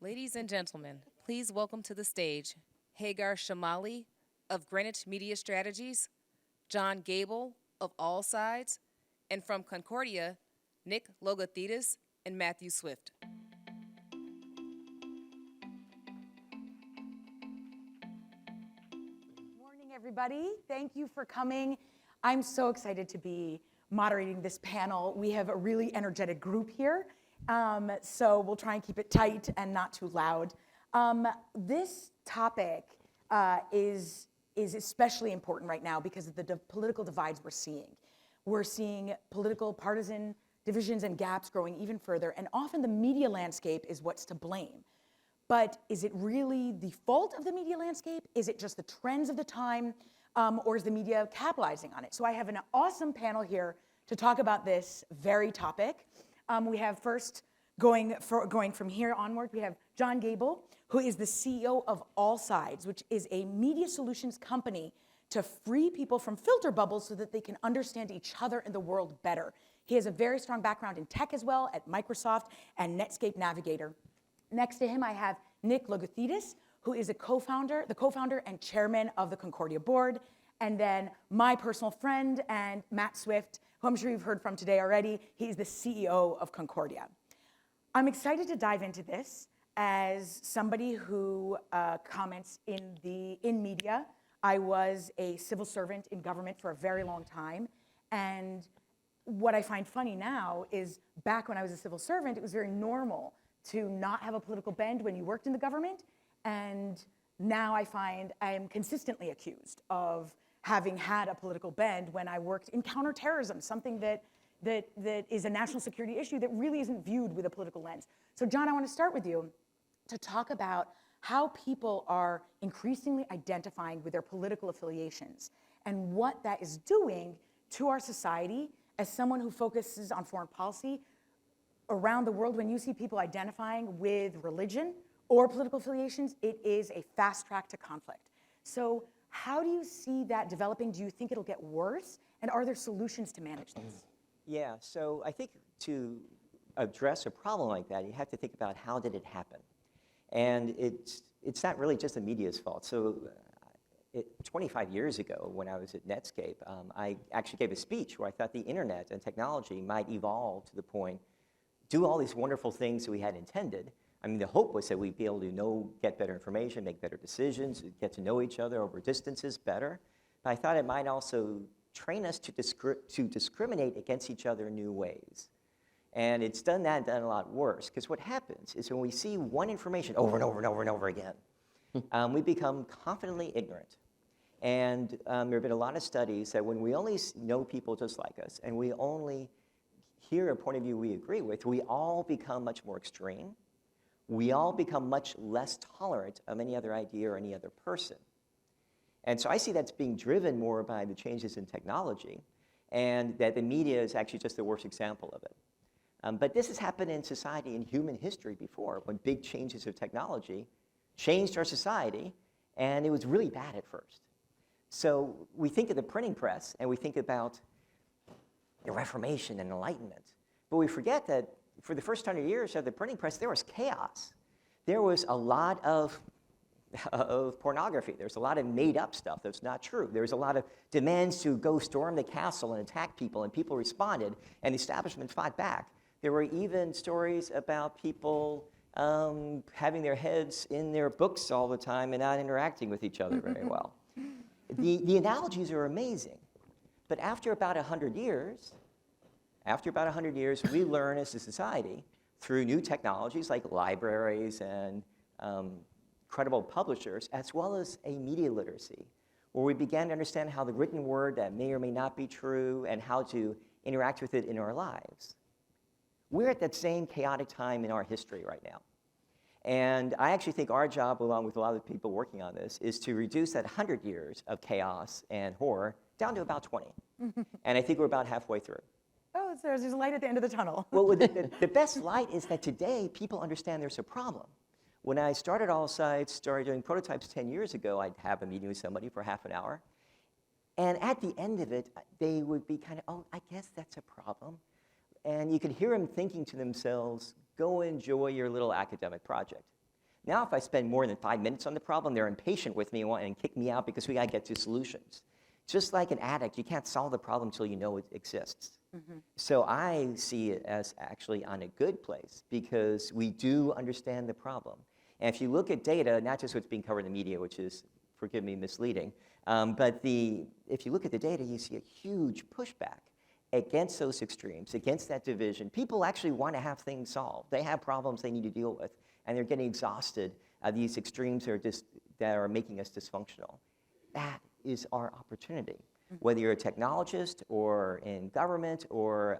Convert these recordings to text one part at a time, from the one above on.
Ladies and gentlemen, please welcome to the stage Hagar Chemali of Greenwich Media Strategies, John Gable of All Sides, and from Concordia, Nick Logothetis and Matthew Swift. Morning, everybody. Thank you for coming. I'm so excited to be moderating this panel. We have a really energetic group here, so we'll try and keep it tight and not too loud. This topic is especially important right now because of the political divides we're seeing. We're seeing political partisan divisions and gaps growing even further, and often the media landscape is what's to blame. But is it really the fault of the media landscape? Is it just the trends of the time? Or is the media capitalizing on it? So I have an awesome panel here to talk about this very topic. We have first, going from here onward, we have John Gable, who is the CEO of All Sides, which is a media solutions company to free people from filter bubbles so that they can understand each other and the world better. He has a very strong background in tech as well at Microsoft and Netscape Navigator. Next to him, I have Nick Logothetis, who is the co-founder and chairman of the Concordia board, and then my personal friend and Matt Swift, who I'm sure you've heard from today already. He's the CEO of Concordia. I'm excited to dive into this as somebody who comments in media. I was a civil servant in government for a very long time, and what I find funny now is back when I was a civil servant, it was very normal to not have a political bend when you worked in the government. And now I find I am consistently accused of having had a political bend when I worked in counterterrorism, something that is a national security issue that really isn't viewed with a political lens. So John, I want to start with you to talk about how people are increasingly identifying with their political affiliations and what that is doing to our society. As someone who focuses on foreign policy around the world, when you see people identifying with religion or political affiliations, it is a fast track to conflict. So how do you see that developing? Do you think it'll get worse? And are there solutions to manage this? Yeah, so I think to address a problem like that, you have to think about how did it happen? And it's not really just the media's fault. So 25 years ago, when I was at Netscape, I actually gave a speech where I thought the internet and technology might evolve to the point, do all these wonderful things that we had intended. I mean, the hope was that we'd be able to get better information, make better decisions, get to know each other over distances better. But I thought it might also train us to discriminate against each other in new ways. And it's done that and done a lot worse, because what happens is when we see one information over and over and over and over again, we become confidently ignorant. And there have been a lot of studies that when we only know people just like us, and we only hear a point of view we agree with, we all become much more extreme. We all become much less tolerant of any other idea or any other person. And so I see that's being driven more by the changes in technology, and that the media is actually just the worst example of it. But this has happened in society in human history before, when big changes of technology changed our society, and it was really bad at first. So we think of the printing press, and we think about the Reformation and Enlightenment, but we forget that for the first 100 years of the printing press, there was chaos. There was a lot of pornography. There's a lot of made-up stuff that's not true. There was a lot of demands to go storm the castle and attack people, and people responded, and the establishment fought back. There were even stories about people having their heads in their books all the time and not interacting with each other very well. The analogies are amazing, but after about 100 years, we learn as a society through new technologies like libraries and credible publishers, as well as a media literacy, where we began to understand how the written word that may or may not be true and how to interact with it in our lives. We're at that same chaotic time in our history right now. And I actually think our job, along with a lot of the people working on this, is to reduce that 100 years of chaos and horror down to about 20. And I think we're about halfway through. Oh, there's a light at the end of the tunnel. Well, the best light is that today people understand there's a problem. When I started All Sides, started doing prototypes 10 years ago, I'd have a meeting with somebody for half an hour. And at the end of it, they would be kind of, oh, I guess that's a problem. And you could hear them thinking to themselves, go enjoy your little academic project. Now if I spend more than 5 minutes on the problem, they're impatient with me and kick me out because we got to get to solutions. Just like an addict, you can't solve the problem until you know it exists. So I see it as actually on a good place because we do understand the problem. And if you look at data, not just what's being covered in the media, which is, forgive me, misleading, but if you look at the data, you see a huge pushback against those extremes, against that division. People actually want to have things solved. They have problems they need to deal with, and they're getting exhausted. These extremes that are making us dysfunctional. That is our opportunity. Whether you're a technologist or in government or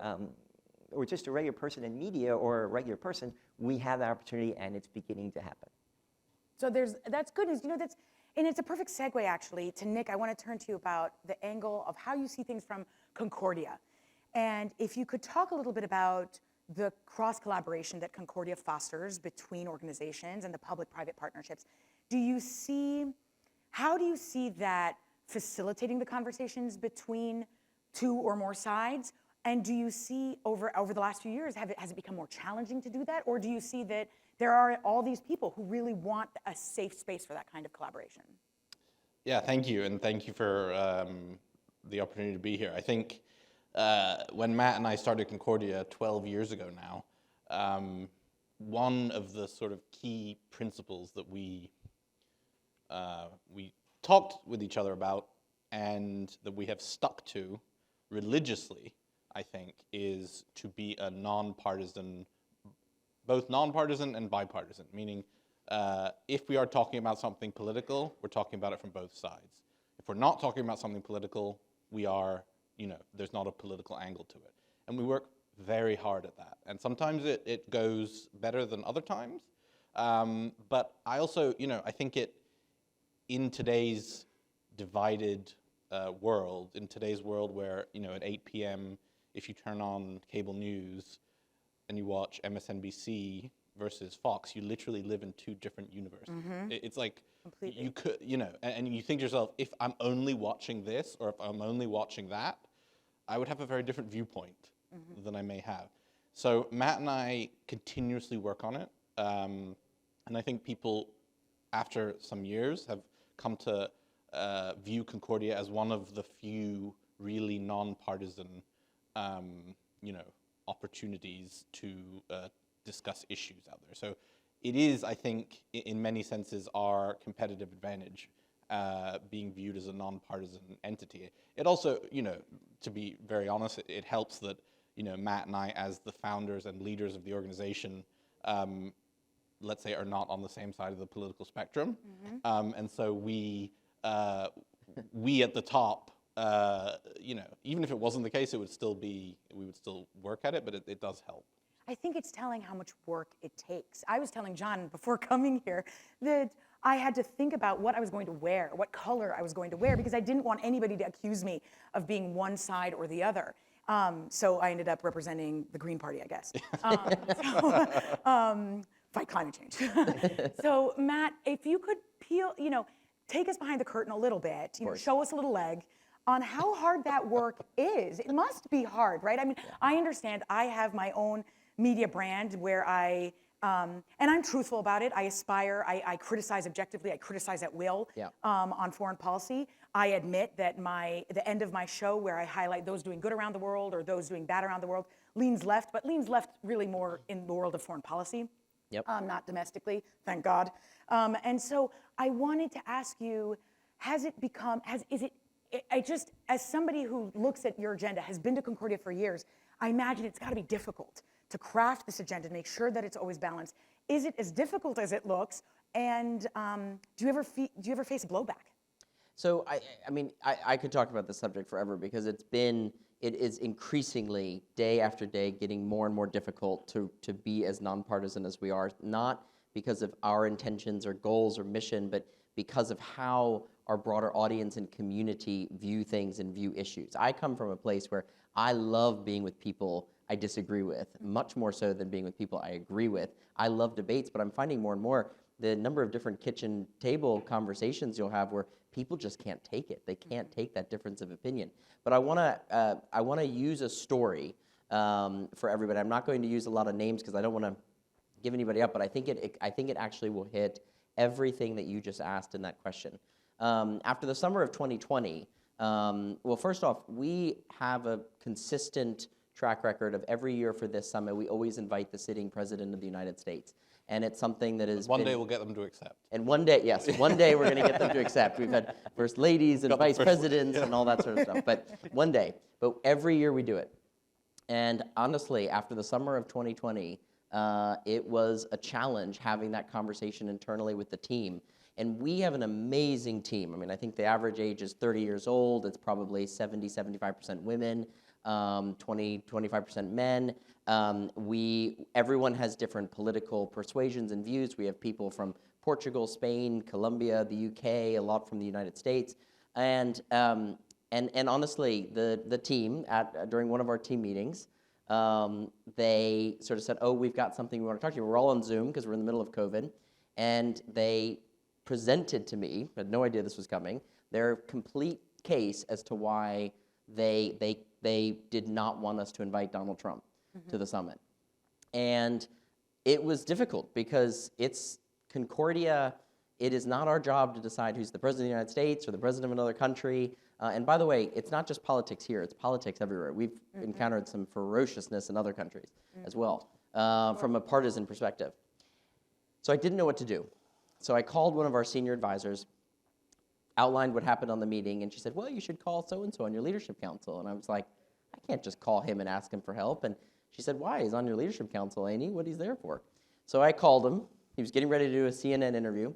just a regular person in media or a regular person, we have that opportunity, and it's beginning to happen. So that's good news. And it's a perfect segue, actually, to Nick. I want to turn to you about the angle of how you see things from Concordia. And if you could talk a little bit about the cross-collaboration that Concordia fosters between organizations and the public-private partnerships. How do you see that facilitating the conversations between two or more sides? And do you see over the last few years, has it become more challenging to do that? Or do you see that there are all these people who really want a safe space for that kind of collaboration? Yeah, thank you. And thank you for the opportunity to be here. I think when Matt and I started Concordia 12 years ago now, one of the sort of key principles that we talked with each other about and that we have stuck to religiously, I think, is to be a nonpartisan, both nonpartisan and bipartisan, meaning if we are talking about something political, we're talking about it from both sides. If we're not talking about something political, we are, there's not a political angle to it. And we work very hard at that. And sometimes it goes better than other times. But I also, I think in today's divided world, in today's world where, at 8 p.m., if you turn on cable news and you watch MSNBC versus Fox, you literally live in two different universes. It's like, completely. You could, and you think to yourself, if I'm only watching this or if I'm only watching that, I would have a very different viewpoint than I may have. So Matt and I continuously work on it. And I think people, after some years, have come to view Concordia as one of the few really nonpartisan, opportunities to discuss issues out there. So it is, I think, in many senses, our competitive advantage, being viewed as a nonpartisan entity. It also, to be very honest, it helps that, Matt and I, as the founders and leaders of the organization, let's say, are not on the same side of the political spectrum. And so we at the top, even if it wasn't the case, we would still work at it, but it does help. I think it's telling how much work it takes. I was telling John before coming here that I had to think about what I was going to wear, what color I was going to wear, because I didn't want anybody to accuse me of being one side or the other. So I ended up representing the Green Party, I guess. Fight climate change. So Matt, if you could take us behind the curtain a little bit, show us a little leg on how hard that work is. It must be hard, right? I mean, I understand I have my own media brand where and I'm truthful about it. I aspire, I criticize objectively, I criticize at will on foreign policy. I admit that the end of my show where I highlight those doing good around the world or those doing bad around the world leans left, but leans left really more in the world of foreign policy. Not domestically, thank God. And so I wanted to ask you, as somebody who looks at your agenda, has been to Concordia for years, I imagine it's got to be difficult to craft this agenda and make sure that it's always balanced. Is it as difficult as it looks? And do you ever face blowback? So I could talk about this subject forever because it is increasingly, day after day, getting more and more difficult to be as nonpartisan as we are, not because of our intentions or goals or mission, but because of how our broader audience and community view things and view issues. I come from a place where I love being with people I disagree with, much more so than being with people I agree with. I love debates, but I'm finding more and more the number of different kitchen table conversations you'll have where people just can't take it. They can't take that difference of opinion. But I want to use a story for everybody. I'm not going to use a lot of names because I don't want to give anybody up, but I think it actually will hit everything that you just asked in that question. After the summer of 2020, well, first off, we have a consistent track record of every year for this summit, we always invite the sitting president of the United States. And it's something that is One day we'll get them to accept. And one day, yes, one day we're going to get them to accept. We've had first ladies and vice presidents and all that sort of stuff, but one day. But every year we do it. And honestly, after the summer of 2020, it was a challenge having that conversation internally with the team. And we have an amazing team. I mean, I think the average age is 30 years old. It's probably 70, 75% women, 20, 25% men. Everyone has different political persuasions and views. We have people from Portugal, Spain, Colombia, the UK, a lot from the United States. And honestly, the team, during one of our team meetings, they sort of said, oh, we've got something we want to talk to you. We're all on Zoom because we're in the middle of COVID. And they presented to me, I had no idea this was coming, their complete case as to why they did not want us to invite Donald Trump to the summit. And it was difficult because it's Concordia. It is not our job to decide who's the president of the United States or the president of another country. And by the way, it's not just politics here, it's politics everywhere. We've encountered some ferociousness in other countries as well, from a partisan perspective. So I didn't know what to do. So I called one of our senior advisors, outlined what happened on the meeting, and she said, well, you should call so-and-so on your leadership council. And I was like, I can't just call him and ask him for help. And she said, why? He's on your leadership council, ain't he? What he's there for? So I called him. He was getting ready to do a CNN interview.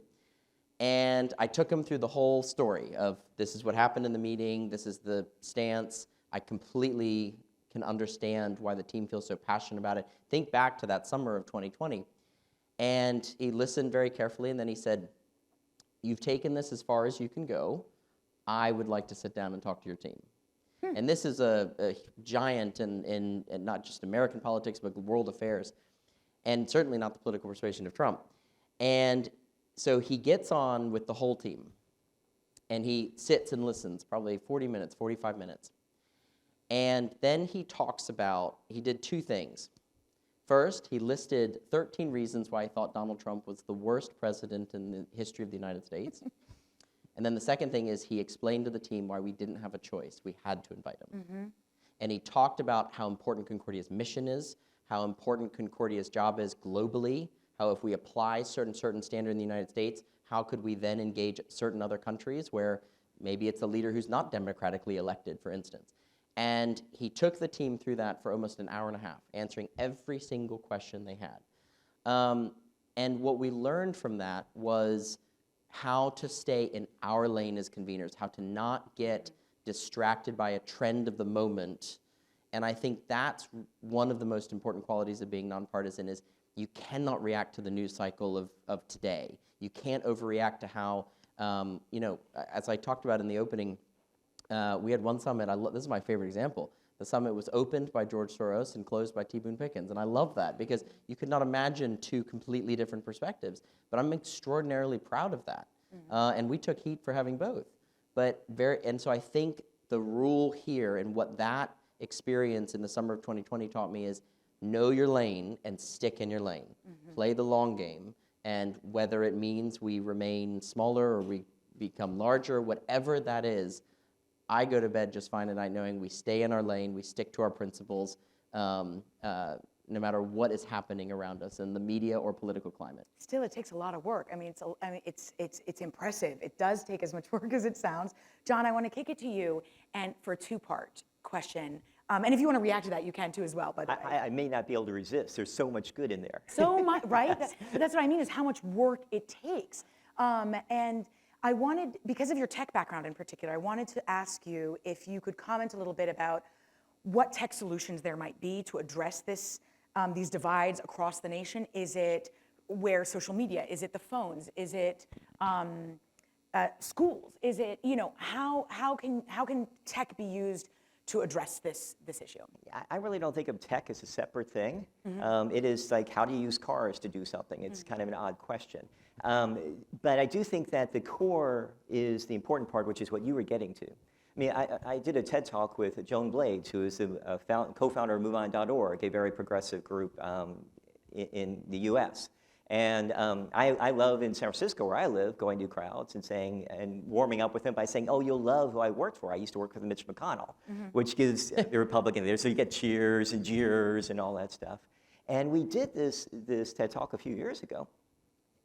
And I took him through the whole story of this is what happened in the meeting, this is the stance. I completely can understand why the team feels so passionate about it. Think back to that summer of 2020. And he listened very carefully, and then he said, you've taken this as far as you can go. I would like to sit down and talk to your team. And this is a giant in not just American politics, but world affairs, and certainly not the political persuasion of Trump. And so he gets on with the whole team, and he sits and listens, probably 40 minutes, 45 minutes. And then he talks about, he did two things. First, he listed 13 reasons why he thought Donald Trump was the worst president in the history of the United States. And then the second thing is he explained to the team why we didn't have a choice. We had to invite him. And he talked about how important Concordia's mission is, how important Concordia's job is globally, how if we apply certain standard in the United States, how could we then engage certain other countries where maybe it's a leader who's not democratically elected, for instance. And he took the team through that for almost an hour and a half, answering every single question they had. And what we learned from that was how to stay in our lane as conveners, how to not get distracted by a trend of the moment. And I think that's one of the most important qualities of being nonpartisan is you cannot react to the news cycle of today. You can't overreact to how, as I talked about in the opening, we had one summit, this is my favorite example. The summit was opened by George Soros and closed by T. Boone Pickens. And I love that because you could not imagine two completely different perspectives. But I'm extraordinarily proud of that. And we took heat for having both. And so I think the rule here and what that experience in the summer of 2020 taught me is know your lane and stick in your lane. Play the long game. And whether it means we remain smaller or we become larger, whatever that is, I go to bed just fine at night knowing we stay in our lane, we stick to our principles, no matter what is happening around us in the media or political climate. Still, it takes a lot of work. I mean, it's impressive. It does take as much work as it sounds. John, I want to kick it to you, and for a two-part question. And if you want to react to that, you can too as well. But I may not be able to resist. There's so much good in there. So much, right? But that's what I mean is how much work it takes. And I wanted, because of your tech background in particular, I wanted to ask you if you could comment a little bit about what tech solutions there might be to address these divides across the nation. Is it where social media? Is it the phones? Is it schools? Is it, how can tech be used to address this issue? I really don't think of tech as a separate thing. It is like, how do you use cars to do something? It's kind of an odd question. But I do think that the core is the important part, which is what you were getting to. I mean, I did a TED Talk with Joan Blades, who is a co-founder of MoveOn.org, a very progressive group in the U.S. And I love in San Francisco, where I live, going to crowds and saying, and warming up with them by saying, oh, you'll love who I worked for. I used to work with Mitch McConnell, which gives the Republican there. So you get cheers and jeers and all that stuff. And we did this TED Talk a few years ago.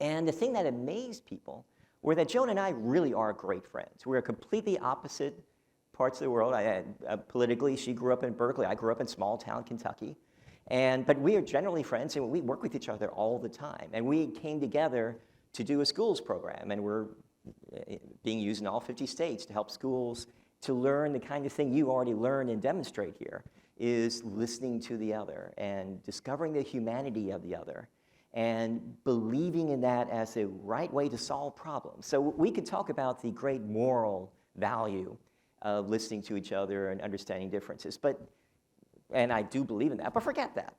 And the thing that amazed people were that Joan and I really are great friends. We're completely opposite parts of the world. Politically, she grew up in Berkeley. I grew up in small town Kentucky. But we are generally friends, and we work with each other all the time. And we came together to do a schools program, and we're being used in all 50 states to help schools to learn the kind of thing you already learn and demonstrate here, is listening to the other and discovering the humanity of the other and believing in that as the right way to solve problems. So we could talk about the great moral value of listening to each other and understanding differences, and I do believe in that, but forget that.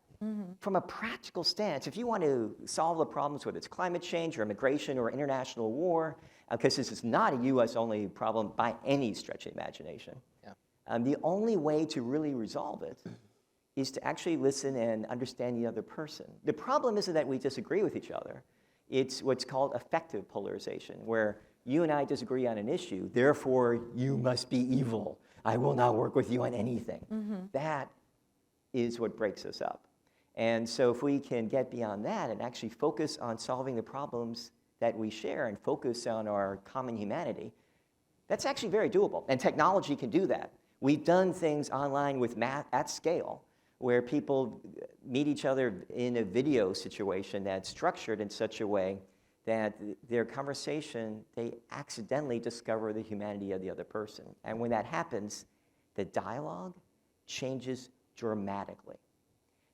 From a practical stance, if you want to solve the problems, whether it's climate change or immigration or international war, because this is not a US-only problem by any stretch of the imagination, the only way to really resolve it is to actually listen and understand the other person. The problem isn't that we disagree with each other. It's what's called affective polarization, where you and I disagree on an issue, therefore you must be evil. I will not work with you on anything. That is what breaks us up. And so if we can get beyond that and actually focus on solving the problems that we share and focus on our common humanity, that's actually very doable. And technology can do that. We've done things online with math at scale, where people meet each other in a video situation that's structured in such a way that their conversation, they accidentally discover the humanity of the other person. And when that happens, the dialogue changes dramatically.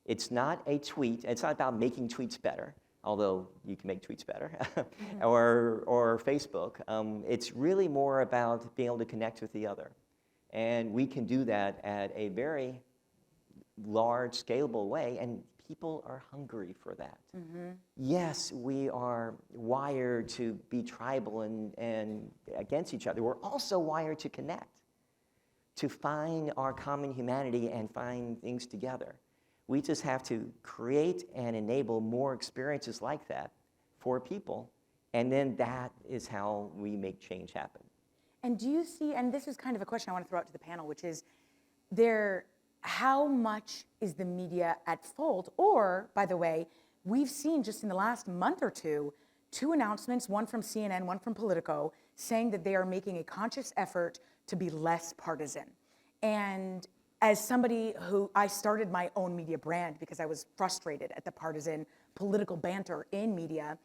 It's not a tweet. It's not about making tweets better, although you can make tweets better, or Facebook. It's really more about being able to connect with the other. And we can do that at a very large, scalable way, and people are hungry for that. Yes, we are wired to be tribal and against each other. We're also wired to connect, to find our common humanity and find things together. We just have to create and enable more experiences like that for people, and then that is how we make change happen. And do you see, and this is kind of a question I want to throw out to the panel, which is, how much is the media at fault? Or, by the way, we've seen just in the last month or two announcements, one from CNN, one from Politico, saying that they are making a conscious effort to be less partisan. And as somebody who, I started my own media brand because I was frustrated at the partisan political banter in media,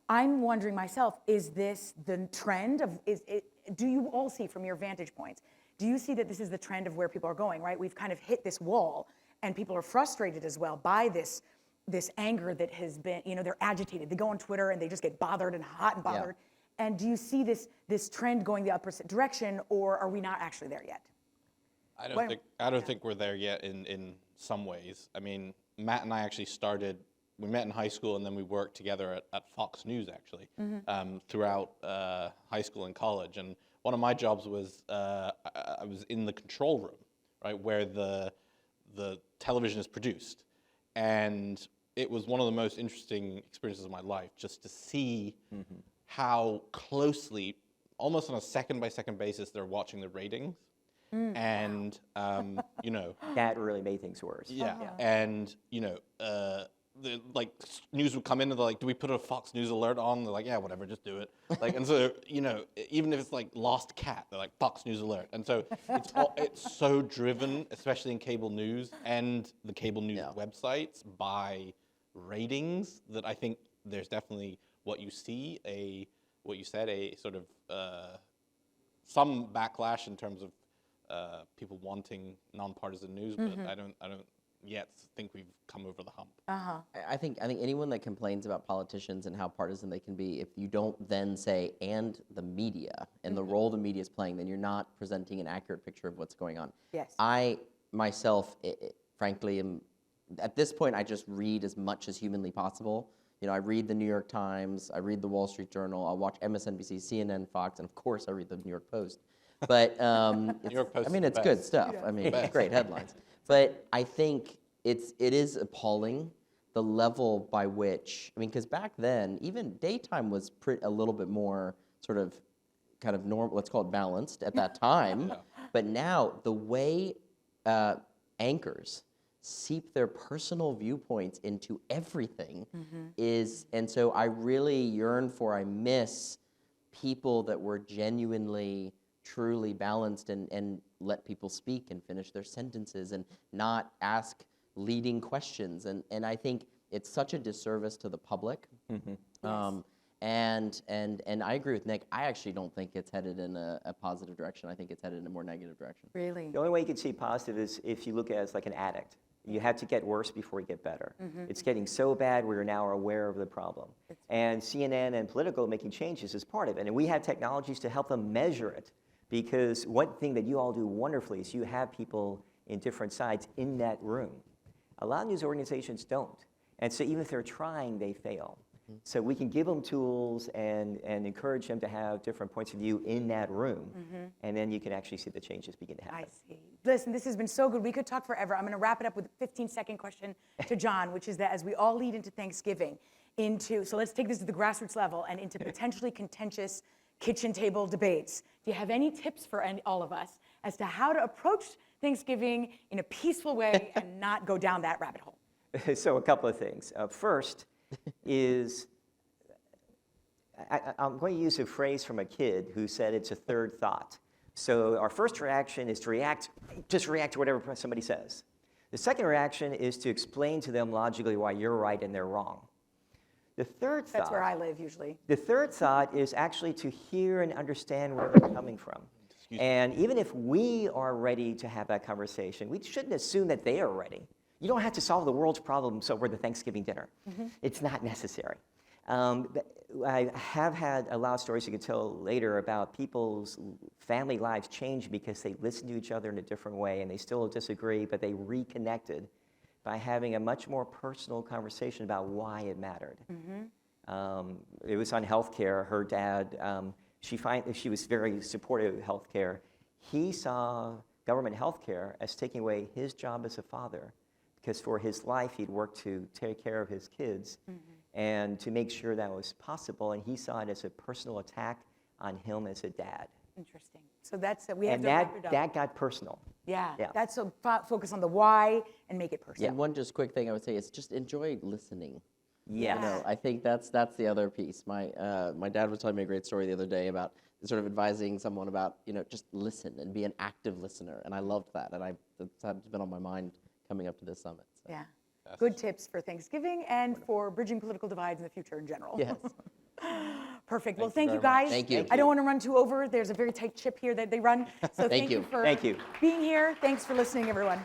I'm wondering myself, is this the trend of, do you all see from your vantage points, do you see that this is the trend of where people are going, right? We've kind of hit this wall, and people are frustrated as well by this anger that has been, they're agitated. They go on Twitter and they just get bothered and hot and bothered. Yeah. And do you see this trend going the opposite direction, or are we not actually there yet? I don't think we're there yet in some ways. I mean, Matt and I actually we met in high school, and then we worked together at Fox News, actually, throughout high school and college. And one of my jobs was, I was in the control room, right, where the television is produced. And it was one of the most interesting experiences of my life, just to see how closely, almost on a second-by-second basis, they're watching the ratings. And, That really made things worse. Yeah. And, news would come in and they're like, do we put a Fox News alert on? They're like, yeah, whatever, just do it. And so, even if it's like lost cat, they're like, Fox News alert. And so it's so driven, especially in cable news and the cable news websites, by ratings, that I think there's definitely what you see, what you said, a sort of some backlash in terms of people wanting nonpartisan news, but I don't yet think we've come over the hump. I think anyone that complains about politicians and how partisan they can be, if you don't then say, and the media, and the role the media is playing, then you're not presenting an accurate picture of what's going on. Yes. I, myself, frankly, at this point, I just read as much as humanly possible. I read the New York Times, I read the Wall Street Journal, I'll watch MSNBC, CNN, Fox, and of course I read the New York Post. But New York Post it's good stuff. Great headlines. But I think it is appalling the level by which, I mean, because back then, even daytime was a little bit more sort of kind of normal, let's call it balanced at that time. But now the way anchors seep their personal viewpoints into everything is, and so I really yearn for, I miss people that were genuinely, truly balanced and let people speak and finish their sentences and not ask leading questions. And I think it's such a disservice to the public. And I agree with Nick. I actually don't think it's headed in a positive direction. I think it's headed in a more negative direction. Really? The only way you can see positive is if you look at it as like an addict. You have to get worse before you get better. It's getting so bad we are now aware of the problem. And CNN and Politico making changes is part of it. And we have technologies to help them measure it. Because one thing that you all do wonderfully is you have people in different sides in that room. A lot of news organizations don't. And so even if they're trying, they fail. So we can give them tools and encourage them to have different points of view in that room. And then you can actually see the changes begin to happen. I see. Listen, this has been so good. We could talk forever. I'm going to wrap it up with a 15-second question to John, which is that as we all lead into Thanksgiving, so let's take this to the grassroots level and into potentially contentious kitchen table debates. Do you have any tips for all of us as to how to approach Thanksgiving in a peaceful way and not go down that rabbit hole? So a couple of things. First is, I'm going to use a phrase from a kid who said it's a third thought. So our first reaction is to just react to whatever somebody says. The second reaction is to explain to them logically why you're right and they're wrong. The third thought. That's where I live usually. The third thought is actually to hear and understand where they're coming from. And even if we are ready to have that conversation, we shouldn't assume that they are ready. You don't have to solve the world's problems over the Thanksgiving dinner. It's not necessary. I have had a lot of stories you can tell later about people's family lives change because they listened to each other in a different way and they still disagree, but they reconnected by having a much more personal conversation about why it mattered. It was on healthcare. Her dad, she was very supportive of healthcare. He saw government healthcare as taking away his job as a father, because for his life he'd worked to take care of his kids and to make sure that was possible, and he saw it as a personal attack on him as a dad. Interesting. So that's we have And to wrap it up. that got personal. Yeah. That's so focus on the why and make it personal. And one just quick thing I would say is just enjoy listening. Yes. You know, I think that's the other piece. My dad was telling me a great story the other day about sort of advising someone about, just listen and be an active listener, and I loved that, and that's been on my mind coming up to this summit. So. Yeah. Good tips for Thanksgiving and for bridging political divides in the future in general. Yes. Perfect. Well, Thank thank you you very guys. much. Thank you. I don't want to run too over. There's a very tight ship here that they run. So thank you for Thank you. being here. Thanks for listening, everyone.